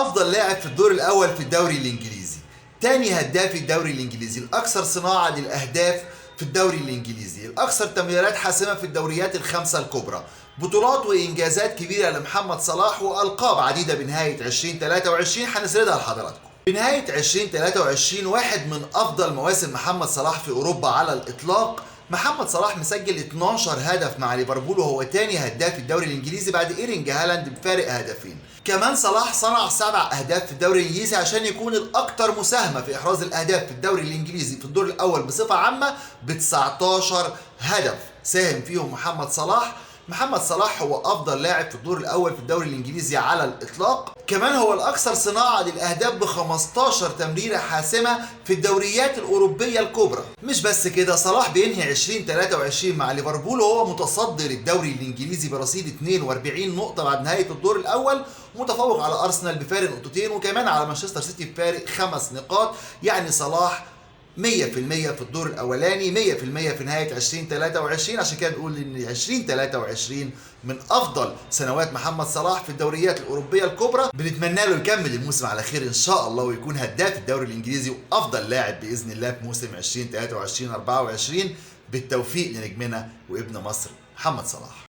افضل لاعب في الدور الاول في الدوري الانجليزي، تاني هداف الدوري الانجليزي، الاكثر صناعه للاهداف في الدوري الانجليزي، الاكثر تمريرات حاسمه في الدوريات الخمسه الكبرى، بطولات وانجازات كبيره لمحمد صلاح، والقاب عديده بنهايه 2023 هنسردها لحضراتكم. بنهايه 2023 واحد من افضل مواسم محمد صلاح في اوروبا على الاطلاق. محمد صلاح مسجل 12 هدف مع ليفربول وهو تاني هداف الدوري الانجليزي بعد ايرينج هالاند بفارق هدفين. كمان صلاح صنع 7 اهداف في الدوري الانجليزي عشان يكون الاكثر مساهمه في احراز الاهداف في الدوري الانجليزي في الدور الاول بصفه عامه ب 19 هدف ساهم فيهم محمد صلاح. محمد صلاح هو افضل لاعب في الدور الاول في الدوري الانجليزي على الاطلاق. كمان هو الاكثر صناعه للاهداف ب 15 تمريره حاسمه في الدوريات الاوروبيه الكبرى. مش بس كده، صلاح بينهي 2023 مع ليفربول وهو متصدر الدوري الانجليزي برصيد 42 نقطه بعد نهايه الدور الاول، متفوق على ارسنال بفارق نقطتين وكمان على مانشستر سيتي بفارق 5 نقاط. يعني صلاح 100% في الدور الاولاني، 100% في نهايه 2023. عشان كده نقول ان 2023 من افضل سنوات محمد صلاح في الدوريات الاوروبيه الكبرى. بنتمنى له يكمل الموسم على خير ان شاء الله ويكون هداف الدوري الانجليزي وافضل لاعب باذن الله في موسم 2023 24. بالتوفيق لنجمنا وابن مصر محمد صلاح.